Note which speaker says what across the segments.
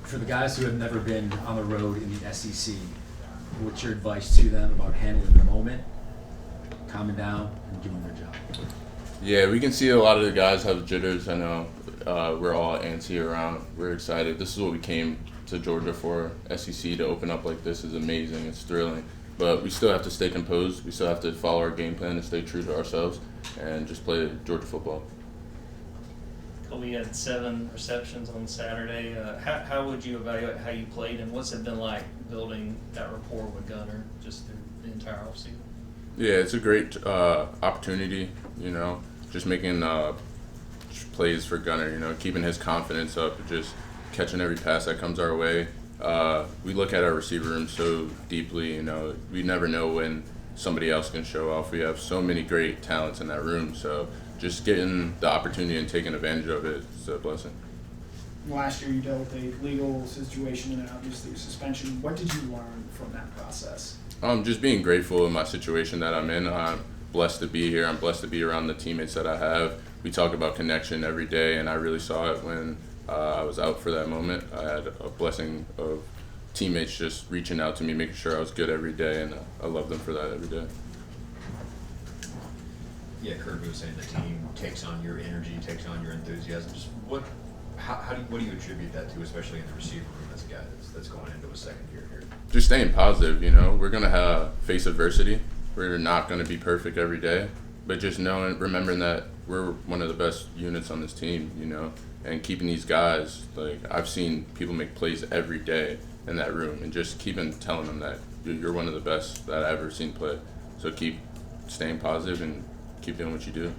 Speaker 1: For the guys who have never been on the road in the SEC, what's your advice to them about handling the moment, calming down, and doing their job?
Speaker 2: Yeah, we can see a lot of the guys have jitters. I know we're all antsy around. We're excited. This is what we came to Georgia for. SEC to open up like this is amazing. It's thrilling. But we still have to stay composed. We still have to follow our game plan and stay true to ourselves and just play Georgia football.
Speaker 3: Colbie had 7 receptions on Saturday. How would you evaluate how you played, and what's it been like building that rapport with Gunner just through the entire offseason?
Speaker 2: Yeah, it's a great opportunity, just making plays for Gunner, keeping his confidence up, just catching every pass that comes our way. We look at our receiver room so deeply, we never know when somebody else can show off. We have so many great talents in that room, so just getting the opportunity and taking advantage of it is a blessing.
Speaker 4: Last year you dealt with a legal situation and obviously a suspension. What did you learn from that process?
Speaker 2: Just being grateful in my situation that I'm in. I'm blessed to be here. I'm blessed to be around the teammates that I have. We talk about connection every day, and I really saw it when I was out for that moment. I had a blessing of teammates just reaching out to me, making sure I was good every day, and I love them for that every day.
Speaker 5: Yeah, Colbie was saying the team takes on your energy, takes on your enthusiasm. Just what do you attribute that to, especially in the receiver room as a guy that's going into a second year here?
Speaker 2: Just staying positive, We're going to face adversity. We're not going to be perfect every day, but just remembering that we're one of the best units on this team, and keeping these guys, I've seen people make plays every day in that room, and just telling them that you're one of the best that I've ever seen play. So keep staying positive and keep doing what you do.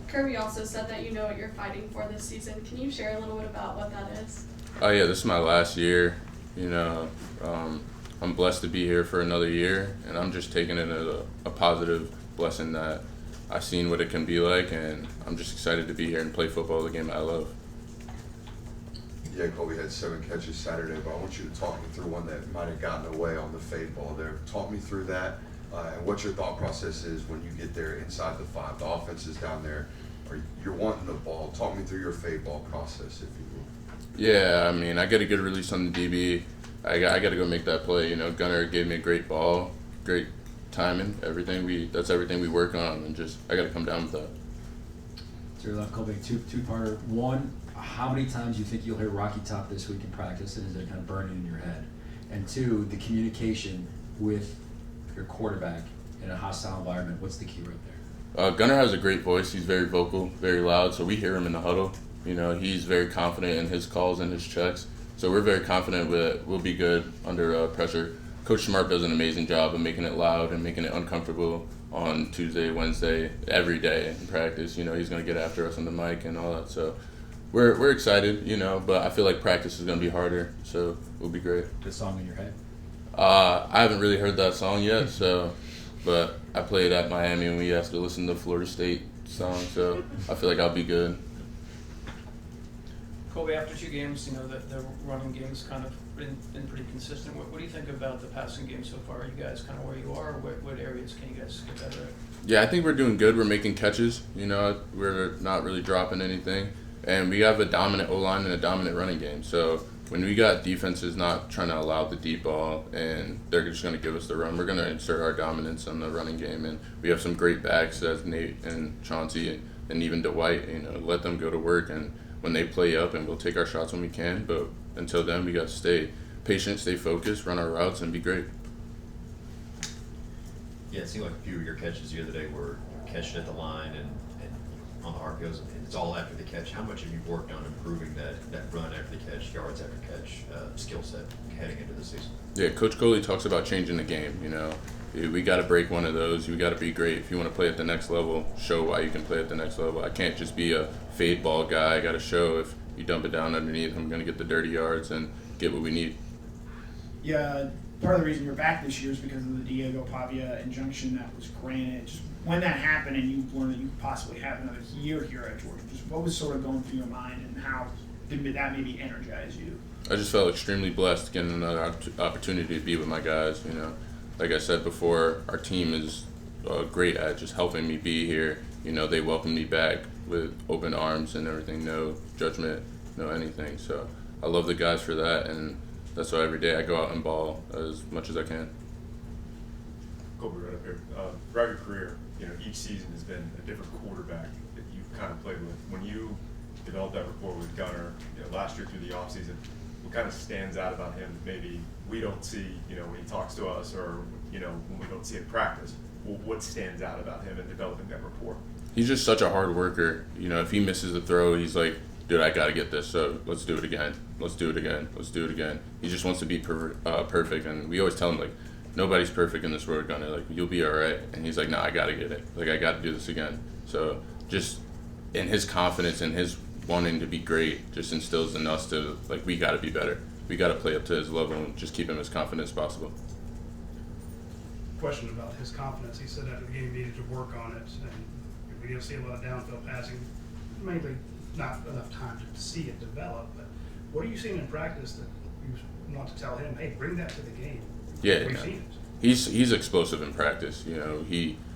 Speaker 6: Colbie also said that you know what you're fighting for this season. Can you share a little bit about what that is?
Speaker 2: Oh yeah, this is my last year. I'm blessed to be here for another year, and I'm just taking it as a positive blessing that I've seen what it can be like, and I'm just excited to be here and play football, the game that I love.
Speaker 7: Yeah, Colbie had 7 catches Saturday, but I want you to talk me through one that might have gotten away on the fade ball there. Talk me through that, and what your thought process is when you get there inside the 5. The offense is down there, or you're wanting the ball. Talk me through your fade ball process, if you will.
Speaker 2: Yeah, I get a good release on the DB. I got to go make that play. Gunner gave me a great ball, great timing, everything. That's everything we work on, and just I got to come down with that.
Speaker 1: To your left, Colbie, two-parter. One, how many times do you think you'll hear Rocky Top this week in practice, and is it kind of burning in your head? And 2, the communication with your quarterback in a hostile environment. What's the key right there?
Speaker 2: Gunner has a great voice. He's very vocal, very loud, so we hear him in the huddle. He's very confident in his calls and his checks. So we're very confident we'll be good under pressure. Coach Smart does an amazing job of making it loud and making it uncomfortable on Tuesday, Wednesday, every day in practice. He's going to get after us on the mic and all that. So we're excited, but I feel like practice is going to be harder, so we'll be great.
Speaker 1: The song in your head?
Speaker 2: I haven't really heard that song yet, but I played at Miami and we asked to listen to Florida State song, so I feel like I'll be good.
Speaker 8: Colbie, after 2 games, the running game's kind of been pretty consistent. What do you think about the passing game so far? Are you guys kind of where you are? What areas can you guys get better at?
Speaker 2: Yeah, I think we're doing good. We're making catches. We're not really dropping anything. And we have a dominant O-line and a dominant running game. So when we got defenses not trying to allow the deep ball and they're just going to give us the run, we're going to insert our dominance on the running game. And we have some great backs as Nate and Chauncey and even Dwight. Let them go to work, and when they play up, and we'll take our shots when we can. But until then, we got to stay patient, stay focused, run our routes, and be great.
Speaker 5: Yeah, it seemed like a few of your catches the other day were catching at the line and on the RPOs, and it's all after the catch. How much have you worked on improving that run after the catch, yards after catch skill set heading into the season?
Speaker 2: Yeah, Coach Coley talks about changing the game. We got to break one of those. We got to be great. If you want to play at the next level, show why you can play at the next level. I can't just be a fade ball guy. I got to show if you dump it down underneath, I'm going to get the dirty yards and get what we need.
Speaker 4: Yeah, part of the reason you're back this year is because of the Diego Pavia injunction that was granted. Just when that happened and you learned that you could possibly have another year here at Georgia, just what was sort of going through your mind, and how did that maybe energize you?
Speaker 2: I just felt extremely blessed getting another opportunity to be with my guys. Like I said before, our team is great at just helping me be here. They welcome me back with open arms and everything, no judgment, no anything. So I love the guys for that, and that's why every day I go out and ball as much as I can.
Speaker 9: Colbie, right up here. Throughout your career, each season has been a different quarterback that you've kind of played with. When you developed that rapport with Gunner, last year through the offseason, what kind of stands out about him that maybe we don't see, when he talks to us, or when we don't see it practice? What stands out about him in developing that rapport?
Speaker 2: He's just such a hard worker. If he misses a throw, he's like, dude, I got to get this, so let's do it again. Let's do it again. Let's do it again. He just wants to be perfect, and we always tell him, like, nobody's perfect in this world, Gunner. Like, you'll be all right. And he's like, no, I got to get it. Like, I got to do this again. So just in his confidence and his wanting to be great just instills in us to, like, we got to be better. We got to play up to his level and just keep him as confident as possible.
Speaker 10: Question about his confidence. He said after the game he needed to work on it, and we didn't see a lot of downfield passing, mainly not enough time to see it develop. But what are you seeing in practice that you want to tell him, hey, bring that to the game?
Speaker 2: Yeah,
Speaker 10: We've seen it.
Speaker 2: He's explosive in practice.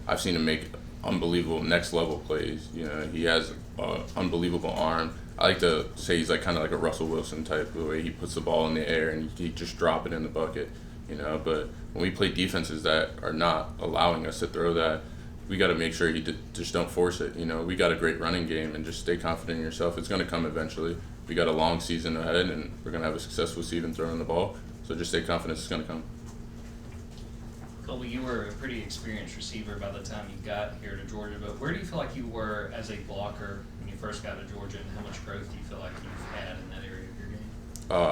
Speaker 2: I've seen him make unbelievable next level plays. He has an unbelievable arm. I like to say he's like kind of like a Russell Wilson type, the way he puts the ball in the air and he just drop it in the bucket. But when we play defenses that are not allowing us to throw that, we got to make sure just don't force it. We got a great running game, and just stay confident in yourself. It's going to come eventually. We got a long season ahead, and we're going to have a successful season throwing the ball. So just stay confident it's going to come.
Speaker 3: Colbie, you were a pretty experienced receiver by the time you got here to Georgia, but where do you feel like you were as a blocker when you first got to Georgia, and how much growth do you feel like you've had in that area of your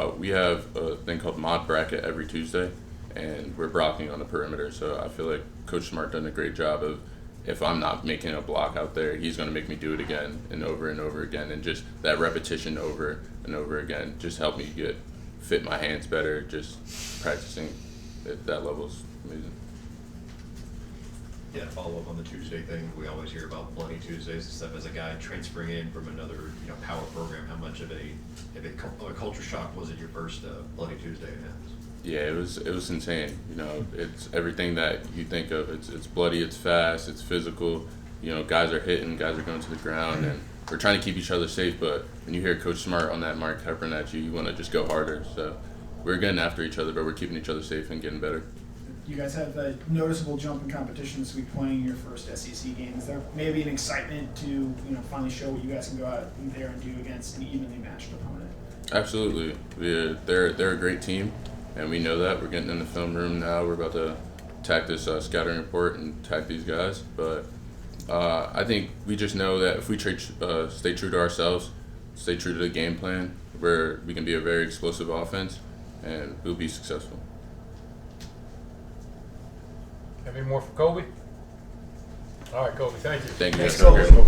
Speaker 3: game?
Speaker 2: We have a thing called mod bracket every Tuesday, and we're blocking on the perimeter. So I feel like Coach Smart done a great job of, if I'm not making a block out there, he's going to make me do it again and over again, and just that repetition over and over again just helped me fit my hands better. Just practicing at that level is amazing.
Speaker 5: Yeah, to follow up on the Tuesday thing, we always hear about Bloody Tuesdays and stuff. As a guy transferring in from another, power program, how much of a culture shock was it your first Bloody Tuesday in Athens?
Speaker 2: Yeah, it was insane. It's everything that you think of. It's bloody, it's fast, it's physical. Guys are hitting, guys are going to the ground, and we're trying to keep each other safe. But when you hear Coach Smart on that mark peppering at you, you want to just go harder. So we're getting after each other, but we're keeping each other safe and getting better.
Speaker 4: You guys have a noticeable jump in competition this week playing your first SEC game. Is there maybe an excitement to finally show what you guys can go out there and do against an evenly matched opponent?
Speaker 2: Absolutely. They're a great team, and we know that. We're getting in the film room now. We're about to attack this scouting report and attack these guys. But I think we just know that if we stay true to ourselves, stay true to the game plan, we can be a very explosive offense, and we'll be successful.
Speaker 11: Any more for Colbie? All right, Colbie, thank you.
Speaker 2: Thank you.
Speaker 4: Thanks,
Speaker 2: guys. Have a great
Speaker 4: Colbie.
Speaker 2: one.